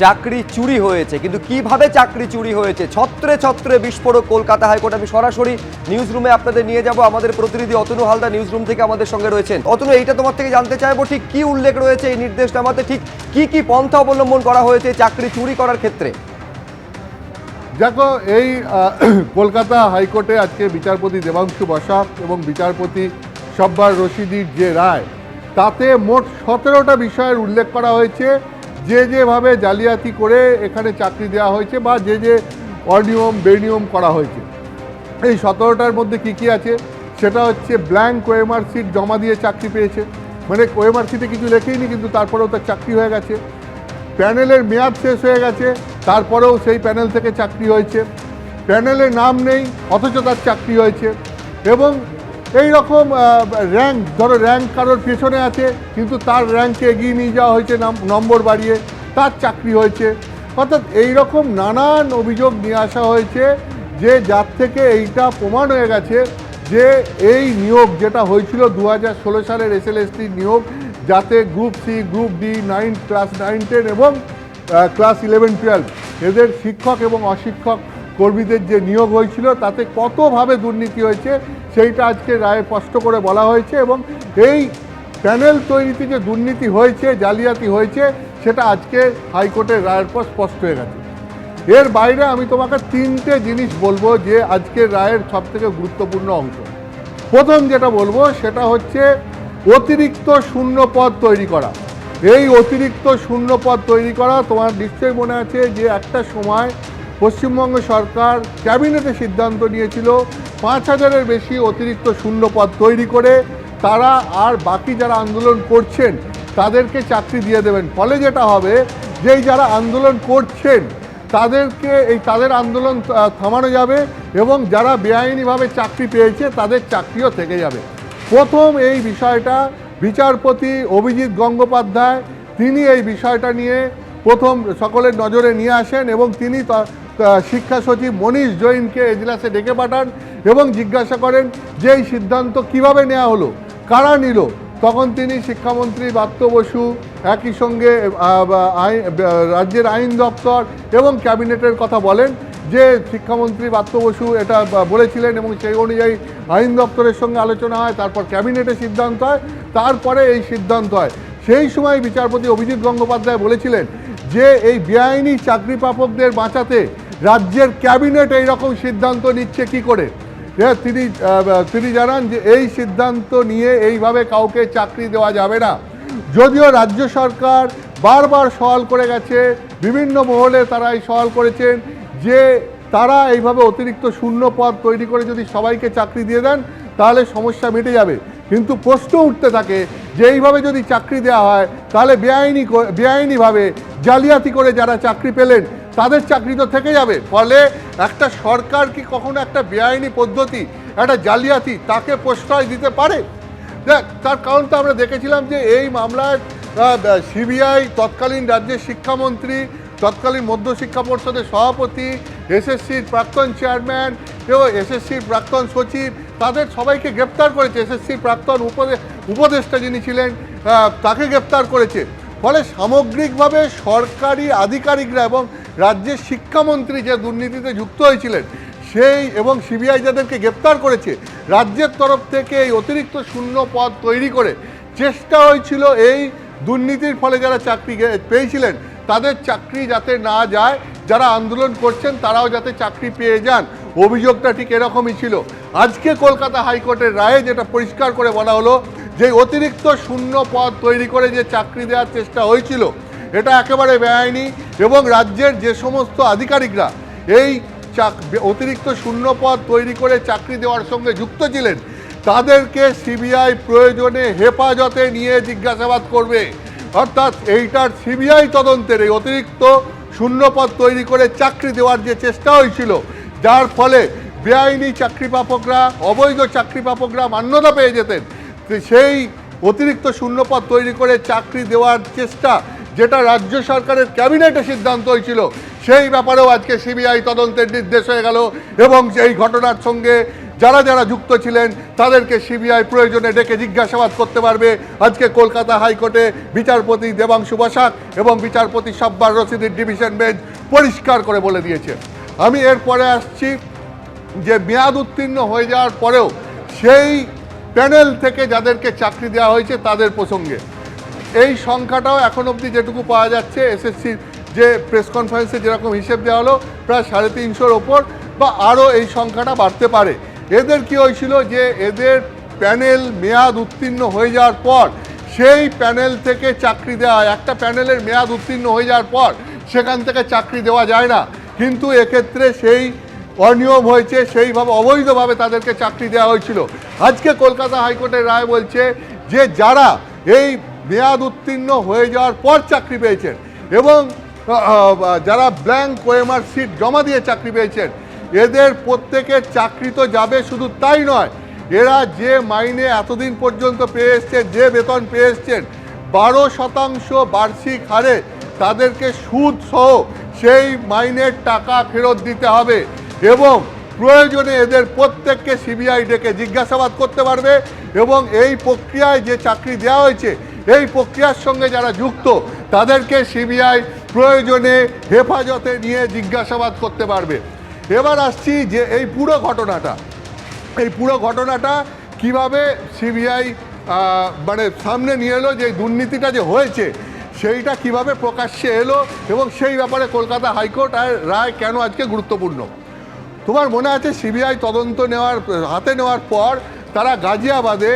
চাকরি চুরি হয়েছে, কিন্তু কিভাবে চাকরি চুরি হয়েছে ছত্রে ছত্রে বিস্ফোরক কলকাতা হাইকোর্ট। আমি সরাসরি নিউজ রুমে আপনাদের নিয়ে যাব। আমাদের প্রতিনিধি অতনু হালদার নিউজ রুম থেকে আমাদের সঙ্গে রয়েছেন। অতনু, এইটা তোমার থেকে জানতে চাইবো, ঠিক কি উল্লেখ রয়েছে এই নির্দেশনামাতে, ঠিক কি কি পন্থা অবলম্বন করা হয়েছে চাকরি চুরি করার ক্ষেত্রে? দেখো, এই কলকাতা হাইকোর্টে আজকে বিচারপতি দেবাংশু বসাক এবং বিচারপতি সব্বার রশিদির যে রায়, তাতে মোট 17টা বিষয়ের উল্লেখ করা হয়েছে। যেভাবে জালিয়াতি করে এখানে চাকরি দেওয়া হয়েছে বা যে অনিয়ম বেনিয়ম করা হয়েছে, এই 17টার মধ্যে কি আছে সেটা হচ্ছে ব্ল্যাঙ্ক ওএমআর সিট জমা দিয়ে চাকরি পেয়েছে, মানে ওএমআর সিটে কিছু লেখেইনি কিন্তু তারপরেও তার চাকরি হয়ে গেছে। প্যানেলের মেয়াদ শেষ হয়ে গেছে, তারপরেও সেই প্যানেল থেকে চাকরি হয়েছে। প্যানেলে নাম নেই অথচ তার চাকরি হয়েছে। এবং এই রকম র্যাঙ্ক, ধরো র্যাঙ্ক কারোর পেছনে আছে কিন্তু তার র্যাঙ্ককে এগিয়ে নিয়ে যাওয়া হয়েছে নম্বর বাড়িয়ে, তার চাকরি হয়েছে। অর্থাৎ এই রকম নানান অভিযোগ নিয়ে আসা হয়েছে, যে যার থেকে এইটা প্রমাণ হয়ে গেছে যে এই নিয়োগ যেটা হয়েছিল 2016 সালের SLST নিয়োগ, যাতে group C, group D, class 9-10 এবং ক্লাস 11-12 এদের শিক্ষক এবং অশিক্ষক কর্মীদের যে নিয়োগ হয়েছিল, তাতে কতভাবে দুর্নীতি হয়েছে সেইটা আজকে রায়ে স্পষ্ট করে বলা হয়েছে। এবং এই প্যানেল তৈরিতে যে দুর্নীতি হয়েছে, জালিয়াতি হয়েছে, সেটা আজকে হাইকোর্টের রায়ের পর স্পষ্ট হয়ে গেছে। এর বাইরে আমি তোমাকে 3টে জিনিস বলবো যে আজকের রায়ের সবথেকে গুরুত্বপূর্ণ অংশ। প্রথম যেটা বলবো সেটা হচ্ছে অতিরিক্ত শূন্য পদ তৈরি করা। এই অতিরিক্ত শূন্য পদ তৈরি করা, তোমার নিশ্চয়ই মনে আছে যে একটা সময় পশ্চিমবঙ্গ সরকার ক্যাবিনেটে সিদ্ধান্ত নিয়েছিল 5000-এর বেশি অতিরিক্ত শূন্য পদ তৈরি করে তারা আর বাকি যারা আন্দোলন করছেন তাদেরকে চাকরি দিয়ে দেবেন। ফলে যেটা হবে যে যারা আন্দোলন করছেন তাদের আন্দোলন থামানো যাবে এবং যারা বেআইনিভাবে চাকরি পেয়েছে তাদের চাকরিও থেকে যাবে। প্রথম এই বিষয়টা বিচারপতি অভিজিৎ গঙ্গোপাধ্যায়, তিনি এই বিষয়টা নিয়ে প্রথম সকলের নজরে নিয়ে আসেন এবং তিনি শিক্ষা সচিব মনীষ জৈনকে এজলাসে ডেকে পাঠান এবং জিজ্ঞাসা করেন যে এই সিদ্ধান্ত কিভাবে নেওয়া হলো, কারা নিল। তখন তিনি শিক্ষামন্ত্রী ব্রাত্য বসু, একই সঙ্গে রাজ্যের আইন দপ্তর এবং ক্যাবিনেটের কথা বলেন, যে শিক্ষামন্ত্রী ব্রাত্য বসু এটা বলেছিলেন এবং সেই অনুযায়ী আইন দপ্তরের সঙ্গে আলোচনা হয়, তারপর ক্যাবিনেটে সিদ্ধান্ত হয়, তারপরে এই সিদ্ধান্ত হয়। সেই সময় বিচারপতি অভিজিৎ গঙ্গোপাধ্যায় বলেছিলেন যে এই বেআইনি চাকরি প্রাপকদের বাঁচাতে রাজ্যের ক্যাবিনেট এইরকম সিদ্ধান্ত নিচ্ছে কি করে। তিনি জানান যে এই সিদ্ধান্ত নিয়ে এইভাবে কাউকে চাকরি দেওয়া যাবে না। যদিও রাজ্য সরকার বারবার সওয়াল করে গেছে, বিভিন্ন মহলে তারা এই সওয়াল করেছেন যে তারা এইভাবে অতিরিক্ত শূন্য পদ তৈরি করে যদি সবাইকে চাকরি দিয়ে দেন তাহলে সমস্যা মিটে যাবে, কিন্তু প্রশ্ন উঠতে থাকে যে এইভাবে যদি চাকরি দেওয়া হয় তাহলে বেআইনিভাবে জালিয়াতি করে যারা চাকরি পেলেন তাদের চাকরি তো থেকে যাবে। ফলে একটা সরকার কি কখনো একটা বেআইনি পদ্ধতি, একটা জালিয়াতি তাকে প্রশ্রয় দিতে পারে? তার কারণ তো আমরা দেখেছিলাম যে এই মামলায় সিবিআই, তৎকালীন রাজ্যের শিক্ষামন্ত্রী, তৎকালীন মধ্যশিক্ষা পর্ষদের সভাপতি, এসএসসির প্রাক্তন চেয়ারম্যান এবং এসএসসির প্রাক্তন সচিব, তাদের সবাইকে গ্রেপ্তার করেছে। এসএসসির প্রাক্তন উপদেষ্টা যিনি ছিলেন তাকে গ্রেপ্তার করেছে। ফলে সামগ্রিকভাবে সরকারি আধিকারিকরা এবং রাজ্যের শিক্ষামন্ত্রী যে দুর্নীতিতে যুক্ত হয়েছিলেন সেই এবং সিবিআই যাদেরকে গ্রেপ্তার করেছে, রাজ্যের তরফ থেকে এই অতিরিক্ত শূন্য পদ তৈরি করে চেষ্টা হয়েছিল এই দুর্নীতির ফলে যারা চাকরি পেয়েছিলেন তাদের চাকরি যাতে না যায়, যারা আন্দোলন করছেন তারাও যাতে চাকরি পেয়ে যান। অভিযোগটা ঠিক এরকমই ছিল। আজকে কলকাতা হাইকোর্টের রায়ে যেটা পরিষ্কার করে বলা হলো যে অতিরিক্ত শূন্য পদ তৈরি করে যে চাকরি দেওয়ার চেষ্টা হয়েছিল এটা একেবারে বেআইনি এবং রাজ্যের যে সমস্ত আধিকারিকরা এই অতিরিক্ত শূন্য পদ তৈরি করে চাকরি দেওয়ার সঙ্গে যুক্ত ছিলেন তাদেরকে সিবিআই প্রয়োজনে হেফাজতে নিয়ে জিজ্ঞাসাবাদ করবে। অর্থাৎ এইটার সিবিআই তদন্তের এই অতিরিক্ত শূন্যপদ তৈরি করে চাকরি দেওয়ার যে চেষ্টা হয়েছিল, যার ফলে বেআইনি চাকরি প্রাপকরা, অবৈধ চাকরি প্রাপকরা মান্যতা পেয়ে যেতেন, সেই অতিরিক্ত শূন্যপদ তৈরি করে চাকরি দেওয়ার চেষ্টা যেটা রাজ্য সরকারের ক্যাবিনেটে সিদ্ধান্ত হয়েছিল, সেই ব্যাপারেও আজকে সিবিআই তদন্তের নির্দেশ হয়ে গেল এবং এই ঘটনার সঙ্গে যারা যারা যুক্ত ছিলেন তাদেরকে সিবিআই প্রয়োজনে ডেকে জিজ্ঞাসাবাদ করতে পারবে। আজকে কলকাতা হাইকোর্টে বিচারপতি দেবাংশু বসাক এবং বিচারপতি সাব্বার রশিদের ডিভিশন বেঞ্চ পরিষ্কার করে বলে দিয়েছে। আমি এরপরে আসছি যে মেয়াদ উত্তীর্ণ হয়ে যাওয়ার পরেও সেই প্যানেল থেকে যাদেরকে চাকরি দেওয়া হয়েছে তাদের প্রসঙ্গে এই সংখ্যাটাও এখন অবধি যেটুকু পাওয়া যাচ্ছে এসএসসির যে প্রেস কনফারেন্সে যেরকম হিসেব দেওয়া হলো প্রায় 350-র ওপর বা আরও এই সংখ্যাটা বাড়তে পারে। এদের কি হয়েছিল যে এদের প্যানেল মেয়াদ উত্তীর্ণ হয়ে যাওয়ার পর সেই প্যানেল থেকে চাকরি দেওয়া হয়। একটা প্যানেলের মেয়াদ উত্তীর্ণ হয়ে যাওয়ার পর সেখান থেকে চাকরি দেওয়া যায় না, কিন্তু এক্ষেত্রে সেই অনিয়ম হয়েছে, সেইভাবে অবৈধভাবে তাদেরকে চাকরি দেওয়া হয়েছিল। আজকে কলকাতা হাইকোর্টের রায় বলছে যে যারা এই মেয়াদ উত্তীর্ণ হয়ে যাওয়ার পর চাকরি পেয়েছেন এবং যারা ব্ল্যাঙ্ক ওএমআর সিট জমা দিয়ে চাকরি পেয়েছেন এদের প্রত্যেকের চাকরি তো যাবে, শুধু তাই নয়, এরা যে মাইনে এতদিন পর্যন্ত পেয়ে এসছেন, যে বেতন পেয়ে এসছেন 12% বার্ষিক হারে তাদেরকে সুদ সহ সেই মাইনের টাকা ফেরত দিতে হবে এবং প্রয়োজনে এদের প্রত্যেককে সিবিআই ডেকে জিজ্ঞাসাবাদ করতে পারবে এবং এই প্রক্রিয়ায় যে চাকরি দেওয়া হয়েছে এই প্রক্রিয়ার সঙ্গে যারা যুক্ত তাদেরকে সিবিআই প্রয়োজনে হেফাজতে নিয়ে জিজ্ঞাসাবাদ করতে পারবে। এবার আসছি যে এই পুরো ঘটনাটা কিভাবে সিবিআই মানে সামনে নিয়ে এলো, যে দুর্নীতিটা যে হয়েছে সেইটা কিভাবে প্রকাশ্যে এলো এবং সেই ব্যাপারে কলকাতা হাইকোর্ট আর রায় কেন আজকে গুরুত্বপূর্ণ। তোমার মনে আছে সিবিআই তদন্ত হাতে নেওয়ার পর তারা গাজিয়াবাদে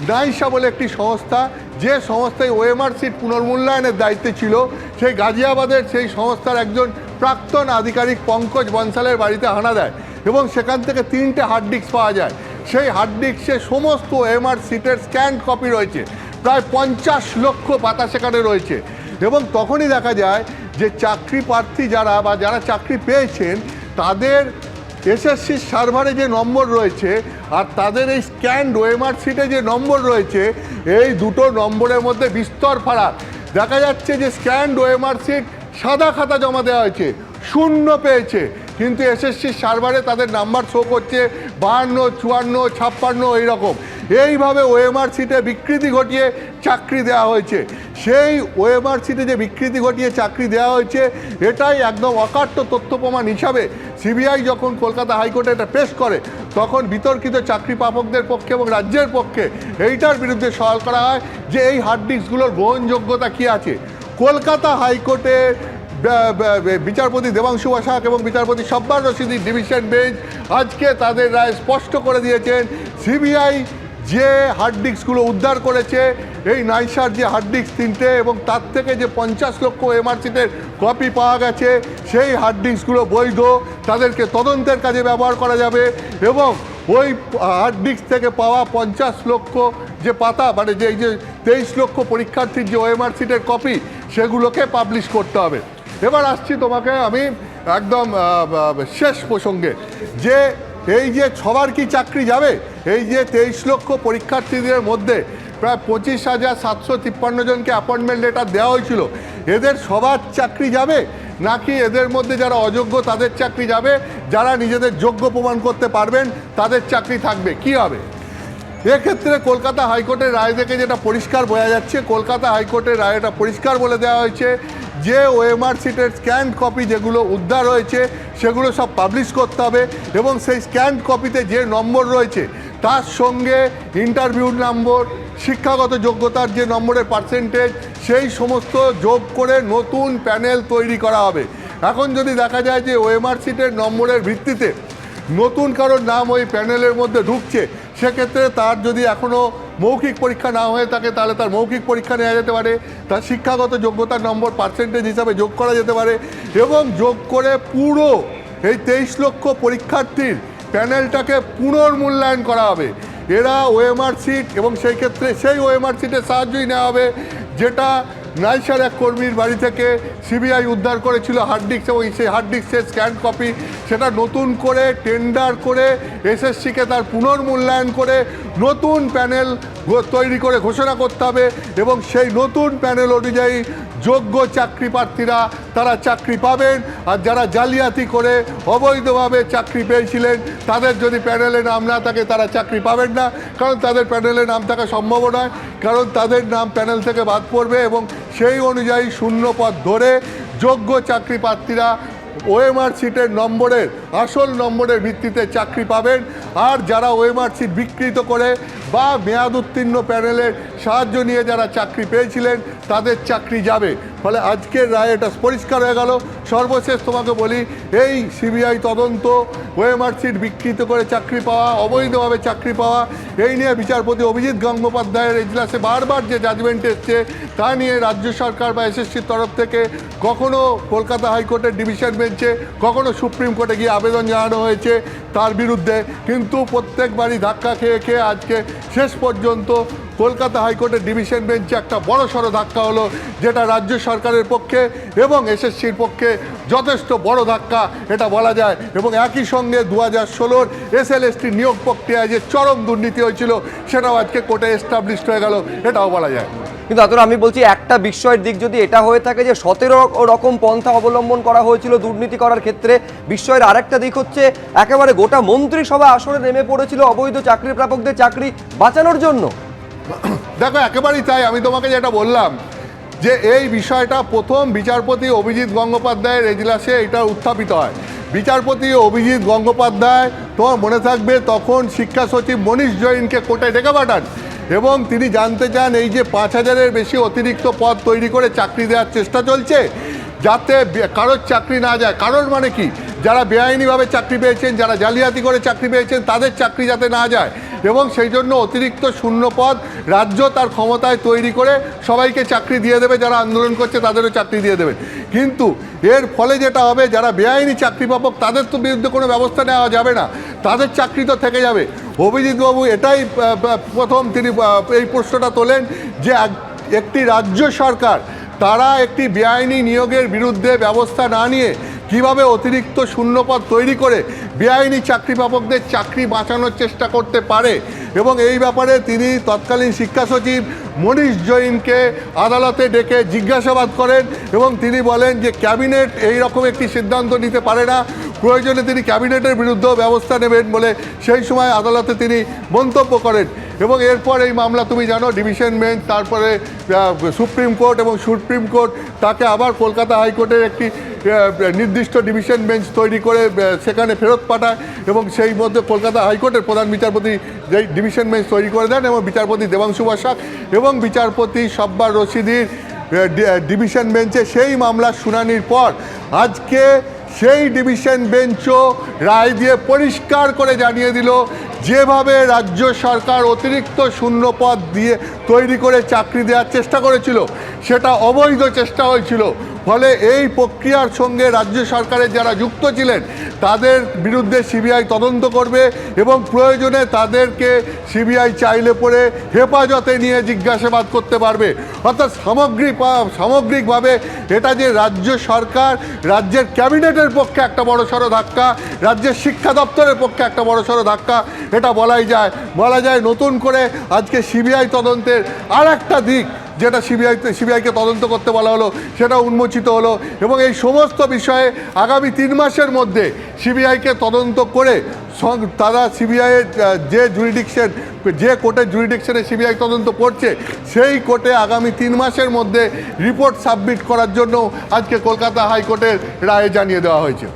নাইসা বলে একটি সংস্থা, যে সংস্থায় ওএমআর সিট পুনর্মূল্যায়নের দায়িত্বে ছিল, সেই গাজিয়াবাদের সেই সংস্থার একজন প্রাক্তন আধিকারিক পঙ্কজ বনসালের বাড়িতে হানা দেয় এবং সেখান থেকে 3টে হার্ড ডিস্ক পাওয়া যায়। সেই হার্ড ডিস্কে সমস্ত ওএমআর সিটের স্ক্যান কপি রয়েছে, প্রায় 50 লক্ষ পাতা সেখানে রয়েছে এবং তখনই দেখা যায় যে চাকরি প্রার্থী যারা চাকরি পেয়েছেন তাদের এসএসসির সার্ভারে যে নম্বর রয়েছে আর তাদের এই স্ক্যান্ড ওএমআর সিটে যে নম্বর রয়েছে এই দুটো নম্বরের মধ্যে বিস্তর ফারাক। দেখা যাচ্ছে যে স্ক্যান্ড ওএমআর সিট সাদা খাতা জমা দেওয়া হয়েছে, 0 পেয়েছে, কিন্তু এসএসসির সার্ভারে তাদের নাম্বার শো করছে 52, 54, 56 এইরকম। এইভাবে ওএমআর সিটে বিকৃতি ঘটিয়ে চাকরি দেওয়া হয়েছে। সেই ওএমআর সিটে যে বিকৃতি ঘটিয়ে চাকরি দেওয়া হয়েছে এটাই একদম অকাট্য তথ্য প্রমাণ হিসাবে সিবিআই যখন কলকাতা হাইকোর্টে এটা পেশ করে তখন বিতর্কিত চাকরি প্রাপকদের পক্ষে এবং রাজ্যের পক্ষে এইটার বিরুদ্ধে সওয়াল করা হয় যে এই হার্ড ডিস্কগুলোর গ্রহণযোগ্যতা কী আছে। কলকাতা হাইকোর্টে বিচারপতি দেবাংশু বসাক এবং বিচারপতি সাব্বার রশিদির ডিভিশন বেঞ্চ আজকে তাদের রায় স্পষ্ট করে দিয়েছেন সিবিআই যে হার্ড ডিস্কগুলো উদ্ধার করেছে, এই নাইসার যে হার্ড ডিস্ক 3টে এবং তার থেকে যে 50 লক্ষ ওএমআর সিটের কপি পাওয়া গেছে সেই হার্ড ডিস্কগুলো বৈধ, তাদেরকে তদন্তের কাজে ব্যবহার করা যাবে এবং ওই হার্ড ডিস্ক থেকে পাওয়া 50 লক্ষ যে পাতা মানে যে 23 লক্ষ পরীক্ষার্থীর যে ওএমআর সিটের কপি সেগুলোকে পাবলিশ করতে হবে। এবার আসছি তোমাকে আমি একদম শেষ প্রসঙ্গে, যে এই যে সবার কি চাকরি যাবে, এই যে 23 লক্ষ পরীক্ষার্থীদের মধ্যে প্রায় 25,753 জনকে অ্যাপয়েন্টমেন্ট লেটার দেওয়া হয়েছিল, এদের সবার চাকরি যাবে নাকি এদের মধ্যে যারা অযোগ্য তাদের চাকরি যাবে, যারা নিজেদের যোগ্য প্রমাণ করতে পারবেন তাদের চাকরি থাকবে, কি হবে? এক্ষেত্রে কলকাতা হাইকোর্টের রায় থেকে যেটা পরিষ্কার বোঝা যাচ্ছে, কলকাতা হাইকোর্টের রায়টা পরিষ্কার বলে দেওয়া হয়েছে যে ওএমআর সিটের স্ক্যান কপি যেগুলো উদ্ধার হয়েছে সেগুলো সব পাবলিশ করতে হবে এবং সেই স্ক্যান কপিতে যে নম্বর রয়েছে তার সঙ্গে ইন্টারভিউ নম্বর, শিক্ষাগত যোগ্যতার যে নম্বরের পার্সেন্টেজ সেই সমস্ত যোগ করে নতুন প্যানেল তৈরি করা হবে। এখন যদি দেখা যায় যে ওএমআর সিটের নম্বরের ভিত্তিতে নতুন কারোর নাম ওই প্যানেলের মধ্যে ঢুকছে, সেক্ষেত্রে তার যদি এখনও মৌখিক পরীক্ষা না হয়ে থাকে তাহলে তার মৌখিক পরীক্ষা নেওয়া যেতে পারে, তার শিক্ষাগত যোগ্যতার নম্বর পার্সেন্টেজ হিসাবে যোগ করা যেতে পারে এবং যোগ করে পুরো এই 23 লক্ষ পরীক্ষার্থীর প্যানেলটাকে পুনর্মূল্যায়ন করা হবে। এরা ওএমআর সিট এবং সেই ক্ষেত্রে সেই ওএমআর সিটের সাহায্যই নেওয়া হবে যেটা নাইসার এক কর্মীর বাড়ি থেকে সিবিআই উদ্ধার করেছিল হার্ড ডিস্ক এবং সেই হার্ড ডিস্কের স্ক্যান কপি, সেটা নতুন করে টেন্ডার করে এসএসসিকে তার পুনর্মূল্যায়ন করে নতুন প্যানেল তৈরি করে ঘোষণা করতে হবে এবং সেই নতুন প্যানেল অনুযায়ী যোগ্য চাকরি প্রার্থীরা তারা চাকরি পাবেন, আর যারা জালিয়াতি করে অবৈধভাবে চাকরি পেয়েছিলেন তাদের যদি প্যানেলে নাম না থাকে তারা চাকরি পাবেন না, কারণ তাদের প্যানেলে নাম থাকা সম্ভব নয়, কারণ তাদের নাম প্যানেল থেকে বাদ পড়বে এবং সেই অনুযায়ী শূন্য পদ ধরে যোগ্য চাকরি প্রার্থীরা ওএমআর সিটের নম্বরের আসল নম্বরের ভিত্তিতে চাকরি পাবেন। আর যারা ওএমআর সিট বিকৃত করে বা মেয়াদ উত্তীর্ণ প্যানেলের সাহায্য নিয়ে যারা চাকরি পেয়েছিলেন তাদের চাকরি যাবে। ফলে আজকের রায় এটা পরিষ্কার হয়ে গেল। সর্বশেষ তোমাকে বলি, এই সিবিআই তদন্ত, ওএমআর সিট বিকৃত করে চাকরি পাওয়া, অবৈধভাবে চাকরি পাওয়া, এই নিয়ে বিচারপতি অভিজিৎ গঙ্গোপাধ্যায়ের এজলাসে বারবার যে জাজমেন্ট এসছে তা নিয়ে রাজ্য সরকার বা এসএসসির তরফ থেকে কখনো কলকাতা হাইকোর্টের ডিভিশন বেঞ্চে, কখনো সুপ্রিম কোর্টে গিয়ে আবেদন জানানো হয়েছে তার বিরুদ্ধে, কিন্তু প্রত্যেকবারই ধাক্কা খেয়ে খেয়ে আজকে শেষ পর্যন্ত কলকাতা হাইকোর্টের ডিভিশন বেঞ্চে একটা বড়সড় ধাক্কা হলো, যেটা রাজ্য সরকারের পক্ষে এবং এসএসসির পক্ষে যথেষ্ট বড় ধাক্কা এটা বলা যায়। এবং একই সঙ্গে 2016 SLST নিয়োগ প্রক্রিয়ায় যে চরম দুর্নীতি হয়েছিল সেটাও আজকে কোর্টে এস্টাবলিশড হয়ে গেল, এটাও বলা যায়। কিন্তু আতর আমি বলছি, একটা বিস্ময়ের দিক যদি এটা হয়ে থাকে যে 17 রকম পন্থা অবলম্বন করা হয়েছিল দুর্নীতি করার ক্ষেত্রে, বিস্ময়ের আরেকটা দিক হচ্ছে একেবারে গোটা মন্ত্রিসভা আসরে নেমে পড়েছিল অবৈধ চাকরি প্রাপকদের চাকরি বাঁচানোর জন্য। দেখো, একেবারেই তাই। আমি তোমাকে যেটা বললাম যে এই বিষয়টা প্রথম বিচারপতি অভিজিৎ গঙ্গোপাধ্যায়ের এজলাসে এটা উত্থাপিত হয়। বিচারপতি অভিজিৎ গঙ্গোপাধ্যায়, তোমার মনে থাকবে, তখন শিক্ষা সচিব মনীষ জৈনকে কোর্টে ডেকে পাঠান এবং তিনি জানতে চান এই যে 5000-এর বেশি অতিরিক্ত পদ তৈরি করে চাকরি দেওয়ার চেষ্টা চলছে যাতে কারোর চাকরি না যায়। কারোর মানে কি? যারা বেআইনিভাবে চাকরি পেয়েছেন, যারা জালিয়াতি করে চাকরি পেয়েছেন তাদের চাকরি যাতে না যায়, এবং সেই জন্য অতিরিক্ত শূন্য পদ রাজ্য তার ক্ষমতায় তৈরি করে সবাইকে চাকরি দিয়ে দেবে, যারা আন্দোলন করছে তাদেরও চাকরি দিয়ে দেবে। কিন্তু এর ফলে যেটা হবে, যারা বেআইনি চাকরি পাবক তাদের তো বিরুদ্ধে কোনো ব্যবস্থা নেওয়া যাবে না, তাদের চাকরি তো থেকে যাবে। অভিজিৎবাবু এটাই প্রথম তিনি এই প্রশ্নটা তোলেন যে একটি রাজ্য সরকার তারা একটি বেআইনি নিয়োগের বিরুদ্ধে ব্যবস্থা না নিয়ে কিভাবে অতিরিক্ত শূন্যপদ তৈরি করে বেআইনি চাকরি প্রাপকদের চাকরি বাঁচানোর চেষ্টা করতে পারে। এবং এই ব্যাপারে তিনি তৎকালীন শিক্ষা সচিব মনীষ জৈনকে আদালতে ডেকে জিজ্ঞাসাবাদ করেন এবং তিনি বলেন যে ক্যাবিনেট এই রকম একটি সিদ্ধান্ত নিতে পারে না, প্রয়োজনে তিনি ক্যাবিনেটের বিরুদ্ধেও ব্যবস্থা নেবেন বলে সেই সময় আদালতে তিনি মন্তব্য করেন। এবং এরপর এই মামলা তুমি জানো, ডিভিশন বেঞ্চ, তারপরে সুপ্রিম কোর্ট, এবং সুপ্রিম কোর্ট তাকে আবার কলকাতা হাইকোর্টের একটি নির্দিষ্ট ডিভিশন বেঞ্চ তৈরি করে সেখানে ফেরত পাঠায় এবং সেই মধ্যে কলকাতা হাইকোর্টের প্রধান বিচারপতি যেই ডিভিশন বেঞ্চ তৈরি করে দেন এবং বিচারপতি দেবাংশু বসাক এবং বিচারপতি সব্বার রশিদির ডিভিশন বেঞ্চে সেই মামলার শুনানির পর আজকে সেই ডিভিশন বেঞ্চও রায় দিয়ে পরিষ্কার করে জানিয়ে দিল, যেভাবে রাজ্য সরকার অতিরিক্ত শূন্য পদ দিয়ে তৈরি করে চাকরি দেওয়ার চেষ্টা করেছিল সেটা অবৈধ চেষ্টা হয়েছিল। ফলে এই প্রক্রিয়ার সঙ্গে রাজ্য সরকারের যারা যুক্ত ছিলেন তাদের বিরুদ্ধে সিবিআই তদন্ত করবে এবং প্রয়োজনে তাদেরকে সিবিআই চাইলে পরে হেফাজতে নিয়ে জিজ্ঞাসাবাদ করতে পারবে। অর্থাৎ সামগ্রিকভাবে এটা যে রাজ্য সরকার, রাজ্যের ক্যাবিনেটের পক্ষে একটা বড়সড় ধাক্কা, রাজ্যের শিক্ষা দপ্তরের পক্ষে একটা বড়সড় ধাক্কা, এটা বলা যায়। নতুন করে আজকে সিবিআই তদন্তের আর একটা দিক যেটা সিবিআইকে তদন্ত করতে বলা হলো সেটা উন্মোচিত হলো এবং এই সমস্ত বিষয়ে আগামী 3 মাসের মধ্যে সিবিআইকে তদন্ত করে তারা সিবিআইয়ের যে কোর্টের জুরিডিকশনে সিবিআই তদন্ত করছে সেই কোর্টে আগামী 3 মাসের মধ্যে রিপোর্ট সাবমিট করার জন্য আজকে কলকাতা হাইকোর্টের রায়ে জানিয়ে দেওয়া হয়েছে।